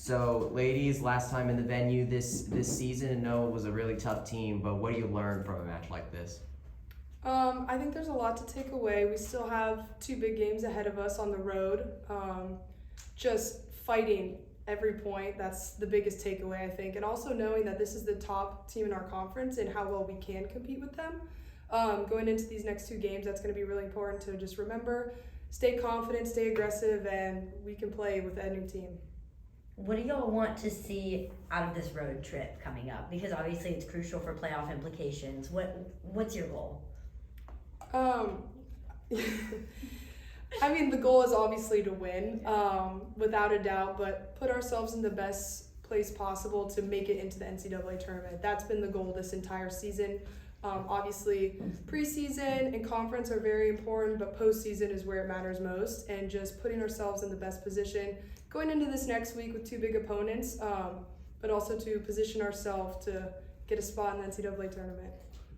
So, ladies, last time in the venue this season, and no, it was a really tough team, but what do you learn from a match like this? I think there's a lot to take away. We still have 2 big games ahead of us on the road. Just fighting every point, that's the biggest takeaway, I think. And also knowing that this is the top team in our conference and how well we can compete with them. Going into these next 2 games, that's going to be really important to just remember, stay confident, stay aggressive, and we can play with any team. What do y'all want to see out of this road trip coming up? Because obviously it's crucial for playoff implications. What's your goal? I mean, the goal is obviously to win, without a doubt, but put ourselves in the best place possible to make it into the NCAA tournament. That's been the goal this entire season. Obviously, preseason and conference are very important, but postseason is where it matters most, and just putting ourselves in the best position, going into this next week with 2 big opponents, but also to position ourselves to get a spot in the NCAA tournament.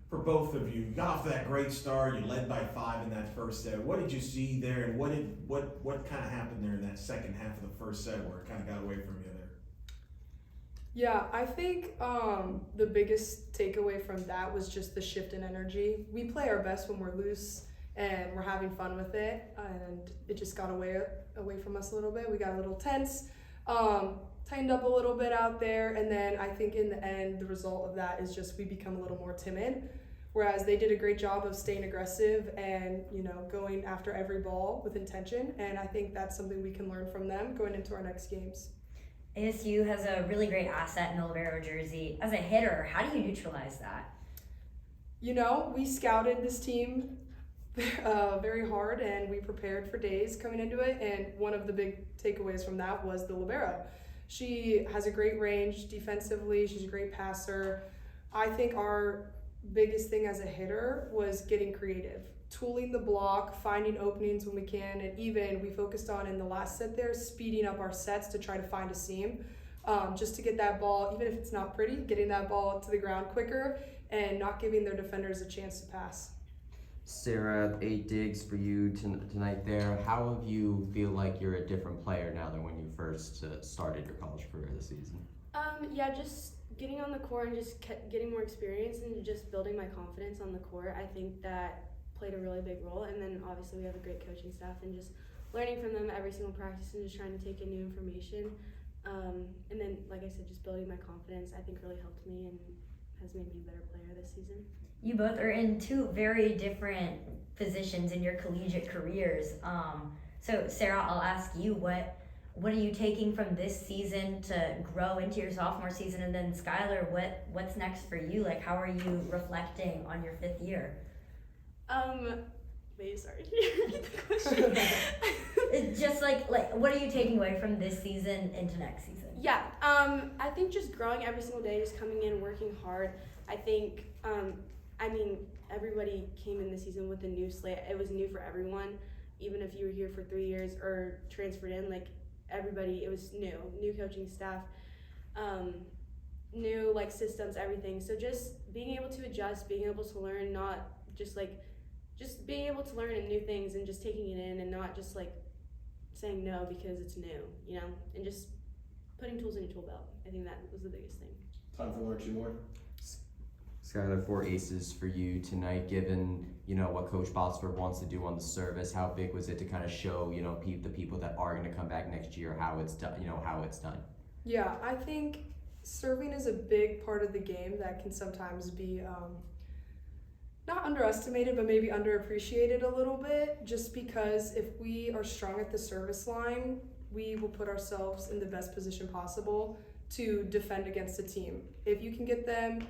For both of you, you got off to that great start. You led by 5 in that first set. What did you see there, and what kind of happened there in that second half of the first set where it kind of got away from you there? Yeah, I think the biggest takeaway from that was just the shift in energy. We play our best when we're loose and we're having fun with it, and it just got away from us a little bit. We got a little tense, tightened up a little bit out there, and then I think in the end, the result of that is just we become a little more timid, whereas they did a great job of staying aggressive and, going after every ball with intention, and I think that's something we can learn from them going into our next games. ASU has a really great asset in the Libero jersey. As a hitter, how do you neutralize that? We scouted this team very hard, and we prepared for days coming into it, and one of the big takeaways from that was the Libero. She has a great range defensively. She's a great passer. I think our biggest thing as a hitter was getting creative, tooling the block, finding openings when we can, and even we focused on in the last set there, speeding up our sets to try to find a seam, just to get that ball, even if it's not pretty, getting that ball to the ground quicker and not giving their defenders a chance to pass. Sarah, 8 digs for you tonight there. How have you feel like you're a different player now than when you first started your college career this season? Yeah, just getting on the court and just getting more experience and just building my confidence on the court. I think that played a really big role, and then obviously we have a great coaching staff and just learning from them every single practice and just trying to take in new information. And then, like I said, just building my confidence I think really helped me and has made me a better player this season. You both are in 2 very different positions in your collegiate careers. So Sarah, I'll ask you, what are you taking from this season to grow into your sophomore season? And then Skylar, what's next for you? Like, how are you reflecting on your 5th year? Wait, sorry, can you repeat the question? It's just like what are you taking away from this season into next season? Yeah, I think just growing every single day, just coming in, working hard. I think, everybody came in this season with a new slate. It was new for everyone, even if you were here for 3 years or transferred in, everybody, it was new coaching staff, new systems, everything. So just being able to adjust, being able to learn, not just being able to learn new things and just taking it in and not just saying no because it's new, and just putting tools in your tool belt. I think that was the biggest thing. Time for 1 or 2 more. Skylar, 4 aces for you tonight. Given what Coach Botsford wants to do on the service, how big was it to kind of show the people that are going to come back next year how it's done? How it's done. Yeah, I think serving is a big part of the game that can sometimes be not underestimated, but maybe underappreciated a little bit. Just because if we are strong at the service line, we will put ourselves in the best position possible to defend against a team. If you can get them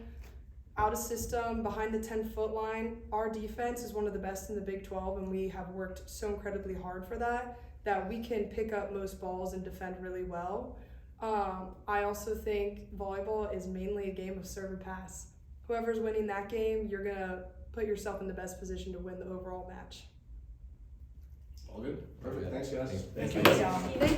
out of system, behind the 10-foot line, our defense is one of the best in the Big 12, and we have worked so incredibly hard for that we can pick up most balls and defend really well. I also think volleyball is mainly a game of serve and pass. Whoever's winning that game, you're going to put yourself in the best position to win the overall match. All good? Perfect. Thanks, guys. Thank you. Thank you.